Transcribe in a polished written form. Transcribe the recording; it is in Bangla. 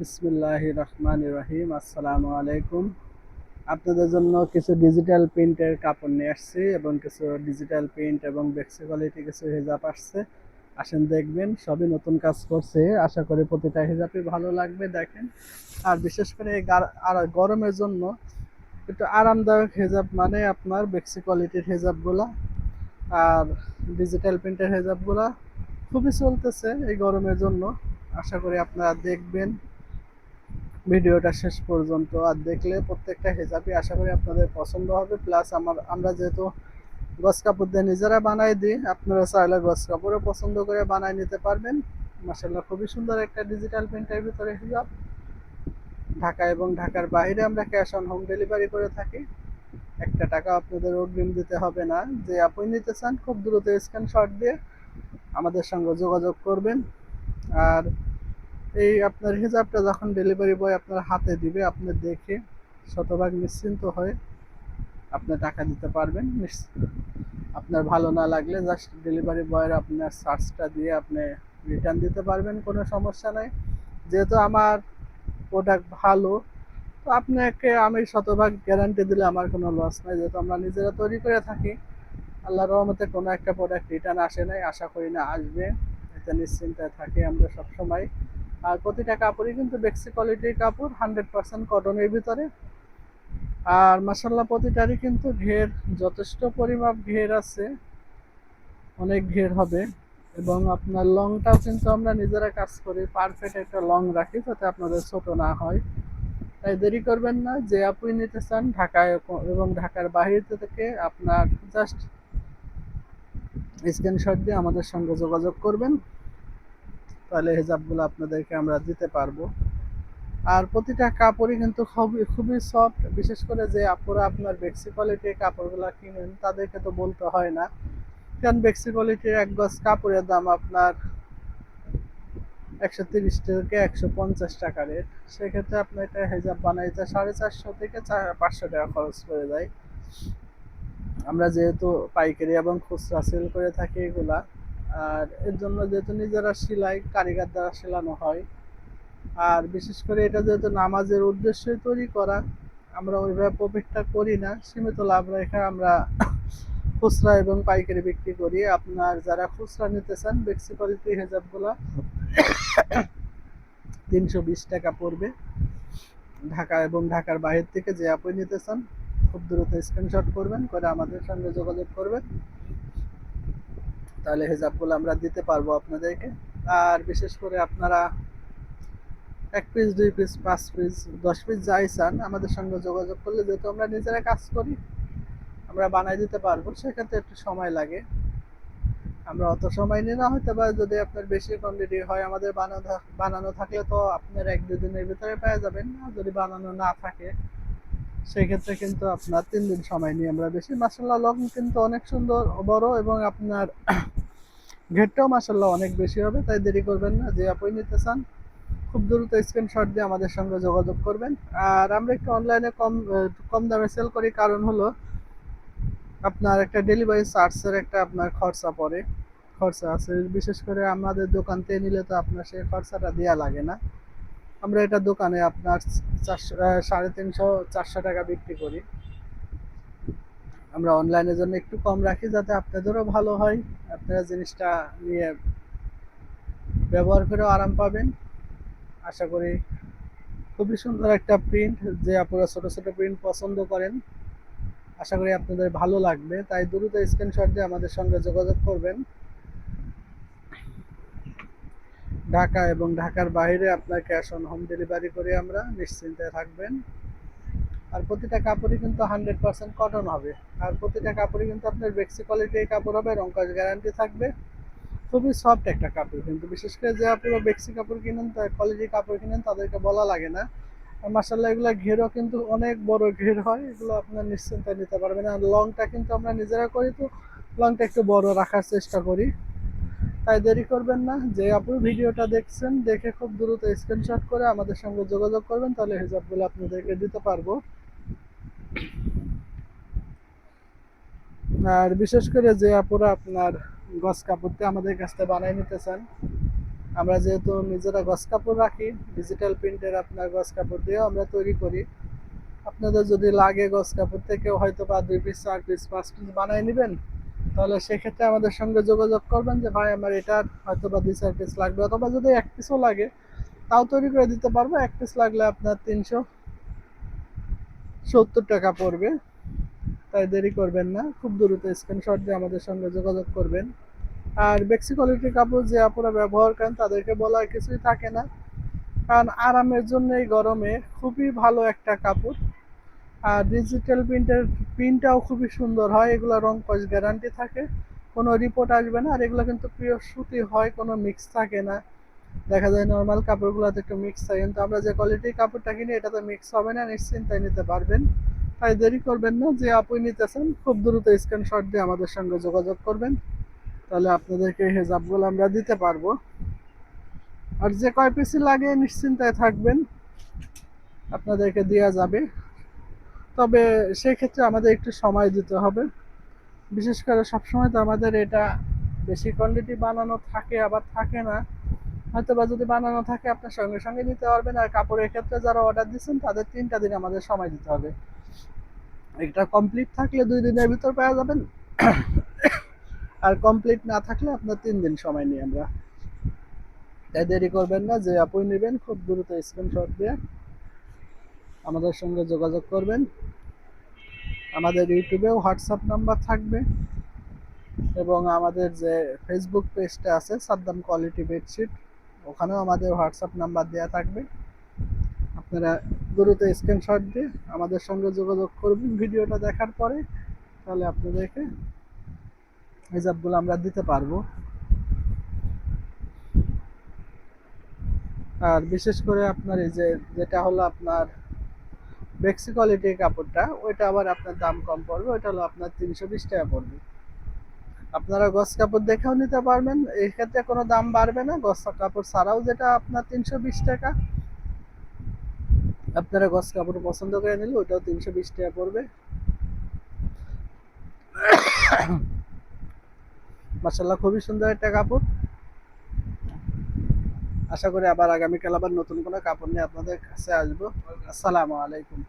বিসমিল্লাহির রহমানির রহিম। আসসালামু আলাইকুম। আপনাদের জন্য কিছু ডিজিটাল প্রিন্টের কাপড় নিয়ে আসছি এবং কিছু ডিজিটাল প্রিন্ট এবং বেক্সি কোয়ালিটি কিছু হিজাব আসছে। আসেন দেখবেন, সবই নতুন কাজ করছে। আশা করি প্রতিটা হিজাবই ভালো লাগবে। দেখেন, আর বিশেষ করে এই আর গরমের জন্য একটু আরামদায়ক হেজাব মানে আপনার বেক্সি কোয়ালিটির হেজাবগুলা আর ডিজিটাল প্রিন্টের হেজাবগুলা খুবই চলতেছে এই গরমের জন্য। আশা করি আপনারা দেখবেন ভিডিওটা শেষ পর্যন্ত, আর দেখলে প্রত্যেকটা হিজাবই আশা করি আপনাদের পছন্দ হবে। প্লাস আমরা যেহেতু গস কাপড় দিয়ে নিজেরা বানাই দিই, আপনারা চাইলে গস কাপড়ও পছন্দ করে বানাই নিতে পারবেন। মাশাআল্লাহ, খুবই সুন্দর একটা ডিজিটাল প্রিন্টের ভিতরে হিজাব। ঢাকা এবং ঢাকার বাইরে আমরা ক্যাশ অন হোম ডেলিভারি করে থাকি। একটা টাকা আপনাদের অগ্রিম দিতে হবে না। যে আপনি নিতে চান খুব দ্রুত স্ক্রিনশট দিয়ে আমাদের সঙ্গে যোগাযোগ করবেন। আর এই আপনার হিজাবটা যখন ডেলিভারি বয় আপনার হাতে দিবে, আপনি দেখে শতভাগ নিশ্চিন্ত হয়ে আপনি টাকা দিতে পারবেন। আপনার ভালো না লাগলে জাস্ট ডেলিভারি বয়ের আপনার চার্জটা দিয়ে আপনি রিটার্ন দিতে পারবেন, কোনো সমস্যা নাই। যেহেতু আমার প্রোডাক্ট ভালো, তো আপনাকে আমি শতভাগ গ্যারান্টি দিলে আমার কোনো লস নাই। যেহেতু আমরা নিজেরা তৈরি করে থাকি, আল্লাহর রহমতে কোনো একটা প্রোডাক্ট রিটার্ন আসে নাই, আশা করি না আসবে। এতে নিশ্চিন্তায় থাকি আমরা সবসময়। আর প্রতিটা কাপড়ই কিন্তু বেক্সি কোয়ালিটির কাপড়, 100% কটনের ভিতরে। আর মাসাল্লাহ প্রতিটারই কিন্তু ঘের যথেষ্ট পরিমাপ ঘের আছে, অনেক ঘের হবে। এবং আপনার লংটাও কিন্তু আমরা নিজেরা কাজ করি, পারফেক্ট একটা লং রাখি যাতে আপনাদের ছোট না হয়। তাই দেরি করবেন না। যে আপনি নিতে চান ঢাকায় এবং ঢাকার বাইরে থেকে আপনার জাস্ট স্ক্রিনশট দিয়ে আমাদের সঙ্গে যোগাযোগ করবেন, তাহলে হিজাবগুলো আপনাদেরকে আমরা দিতে পারবো। আর প্রতিটা কাপড়ই কিন্তু খুবই খুবই সফট। বিশেষ করে যে আপুরা আপনার বেক্সি কোয়ালিটির কাপড়গুলো কিনেন তাদেরকে তো বলতে হয় না, কারণ বেক্সি কোয়ালিটির এক গজ কাপড়ের দাম আপনার 130 থেকে 150 টাকা রেট। সেক্ষেত্রে আপনার একটা হেজাব বানাইতে 450 থেকে 500 টাকা খরচ করে যায়। আমরা যেহেতু পাইকারি এবং খুচরা সেল করে থাকি এগুলা, আর এর জন্য যেহেতু নিজেরা সেলাই কারিগর দ্বারা সেলানো হয়, আর বিশেষ করে এটা যেহেতু নামাজের উদ্দেশ্যে তৈরি করা, আমরা ওইভাবে প্রফিটটা করি না, সীমিত লাভ রেখে আমরা খুচরা এবং পাইকারি বিক্রি করি। আপনার যারা খুচরা নিতে চান বেক্সি কোয়ালিটি হেজাবগুলো 320 টাকা পড়বে। ঢাকা এবং ঢাকার বাইরে থেকে যে আপনি নিতে চান খুব দ্রুত স্ক্রিনশট করবেন, করে আমাদের সঙ্গে যোগাযোগ করবেন, তাহলে হেজাবগুলো আমরা দিতে পারবো আপনাদেরকে। আর বিশেষ করে আপনারা 1 পিস 2 পিস 5 পিস 10 পিস যাই চান আমাদের সঙ্গে যোগাযোগ করলে, যেহেতু আমরা নিজেরা কাজ করি, আমরা বানাই দিতে পারবো। সেক্ষেত্রে একটু সময় লাগে, আমরা অত সময় নিই না। হয়তো বা যদি আপনার বেশি কোয়ান্টিটি হয়, আমাদের বানানো থাকলে তো আপনার 1-2 দিনের ভিতরে পেয়ে যাবেন। আর যদি বানানো না থাকে সেক্ষেত্রে কিন্তু আপনার 3 দিন সময় নিয়ে আমরা বেশি। মাসাল্লাহ লং কিন্তু অনেক সুন্দর বড় এবং আপনার ঘেরটাও মাসাল্লাহ অনেক বেশি হবে। তাই দেরি করবেন না, যে আপনি নিতে চান খুব দ্রুত স্ক্রিনশট দিয়ে আমাদের সঙ্গে যোগাযোগ করবেন। আর আমরা একটু অনলাইনে কম দামে সেল করি, কারণ হলো আপনার একটা ডেলিভারি চার্জের একটা আপনার খরচা পড়ে, খরচা আছে। বিশেষ করে আমাদের দোকান থেকে নিলে তো আপনার সেই খরচাটা দেওয়া লাগে না। আমরা এটা দোকানে আপনার 350-400 টাকা বিক্রি করি। আমরা অনলাইনের জন্য একটু কম রাখি যাতে আপনাদেরও ভালো হয়, আপনারা জিনিসটা নিয়ে ব্যবহার করেও আরাম পাবেন। আশা করি খুবই সুন্দর একটা প্রিন্ট, যে আপনারা ছোট ছোট প্রিন্ট পছন্দ করেন, আশা করি আপনাদের ভালো লাগবে। তাই দ্রুত স্ক্রিনশট দিয়ে আমাদের সঙ্গে যোগাযোগ করবেন। ঢাকা এবং ঢাকার বাইরে আপনার ক্যাশ অন হোম ডেলিভারি করে আমরা, নিশ্চিন্তে থাকবেন। আর প্রতিটা কাপড়ই কিন্তু 100% কটন হবে। আর প্রতিটা কাপড়ই কিন্তু আপনার বেক্সি কোয়ালিটির কাপড় হবে, রংকশ গ্যারান্টি থাকবে। খুবই সফট একটা কাপড় কিন্তু, বিশেষ করে যে আপনারা বেক্সি কাপড় কিনেন, কোয়ালিটির কাপড় কিনেন, তাদেরকে বলা লাগে না। আর মাসাল্লাহ এগুলো ঘেরও কিন্তু অনেক বড় ঘের হয়, এগুলো আপনার নিশ্চিন্তে নিতে পারবেন। আর লংটা কিন্তু আমরা নিজেরা করি, তো লংটা একটু বড় রাখার চেষ্টা করি। তাই দেরি করবেন না, যে আপনি ভিডিওটা দেখছেন দেখে খুব দ্রুত স্ক্রিনশট করে আমাদের সঙ্গে যোগাযোগ করবেন, তাহলে হিসাবগুলো আপনাদেরকে দিতে পারবো। আর বিশেষ করে যে আপুরা আপনার গস কাপড়তে আমাদের কাছ থেকে বানাই নিতে চান, আমরা যেহেতু নিজেরা গস কাপড় রাখি, ডিজিটাল প্রিন্টের আপনার গস কাপড় দিয়েও আমরা তৈরি করি। আপনাদের যদি লাগে গস কাপড় থেকে হয়তো বা 2 পিস 4 পিস 5 পিস বানায় নেবেন, তাহলে সেক্ষেত্রে আমাদের সঙ্গে যোগাযোগ করবেন যে ভাই আমার এটা হয়তো বা 2-4 পিস লাগবে, অথবা যদি 1 পিসও লাগে তাও তৈরি করে দিতে পারবো। 1 পিস লাগলে আপনার 370 টাকা পড়বে। তাই দেরি করবেন না, খুব দ্রুত স্ক্রিনশট দিয়ে আমাদের সঙ্গে যোগাযোগ করবেন। আর বেক্সি কোয়ালিটির কাপড় যে আপনারা ব্যবহার করেন তাদেরকে বলার কিছুই থাকে না, কারণ আরামের জন্য এই গরমে খুবই ভালো একটা কাপড়। আর ডিজিটাল প্রিন্টের প্রিন্টটাও খুবই সুন্দর হয়, এগুলো রং কস গ্যারান্টি থাকে, কোনো রিপোর্ট আসবে না। আর এগুলো কিন্তু পিওর সুতি হয়, কোনো মিক্স থাকে না। দেখা যায় নর্মাল কাপড়গুলোতে একটু মিক্স থাকে, কিন্তু আমরা যে কোয়ালিটির কাপড়টা কিনি এটাতে মিক্স হবে না, নিশ্চিন্তায় নিতে পারবেন। তাই দেরি করবেন না, যে আপনি নিতেছেন খুব দ্রুত স্ক্রিনশট দিয়ে আমাদের সঙ্গে যোগাযোগ করবেন, তাহলে আপনাদেরকে হেজাবগুলো আমরা দিতে পারবো। আর যে কয় পিসি লাগে নিশ্চিন্তায় থাকবেন, আপনাদেরকে দেওয়া যাবে। তবে সেক্ষেত্রে আমাদের একটু সময় দিতে হবে। বিশেষ করে সবসময় তো আমাদের এটা বেশি কোয়ান্টিটি বানানো থাকে আবার থাকে না। হয়তো বা যদি বানানো থাকে আপনার সঙ্গে সঙ্গে নিতে পারবেন। আর কাপড়ের ক্ষেত্রে যারা অর্ডার দিচ্ছেন তাদের 3টা দিন আমাদের সময় দিতে হবে। এটা কমপ্লিট থাকলে 2 দিনের ভিতর পাওয়া যাবেন, আর কমপ্লিট না থাকলে আপনার 3 দিন সময় নিই আমরা। তাই দেরি করবেন না, যে আপনি নেবেন খুব দ্রুত স্ক্রিনশট দিয়ে আমাদের সঙ্গে যোগাযোগ করবেন। আমাদের ইউটিউবেও হোয়াটসঅ্যাপ নাম্বার থাকবে, এবং আমাদের যে ফেসবুক পেজটা আছে সাদ্দাম কোয়ালিটি বেডশিট, ওখানেও আমাদের হোয়াটসঅ্যাপ নাম্বার দেওয়া থাকবে। আপনারা দ্রুত স্ক্রিনশট দিয়ে আমাদের সঙ্গে যোগাযোগ করবেন ভিডিওটা দেখার পরে, তাহলে আপনাদেরকে হিজাবগুলো আমরা দিতে পারবো। আর বিশেষ করে আপনার এই যে যেটা হলো আপনার বেক্সি কোয়ালিটির কাপড়টা, ওইটা আবার আপনার দাম কম পড়বে, ওইটা হলো আপনার 320 টাকা পড়বে। আপনারা গস কাপড় দেখেও নিতে পারবেন, এই ক্ষেত্রে কোনো দাম বাড়বে না। গস কাপড় ছাড়াও যেটা আপনার 320 টাকা, আপনারা গস কাপড় পছন্দ করে নিলে ওইটাও 320 টাকা পড়বে। মাশাআল্লাহ, খুবই সুন্দর একটা কাপড়। আশা করি আবার আগামীকাল আবার নতুন কোনো কাপড় নিয়ে আপনাদের কাছে আসবো। আসসালামু আলাইকুম।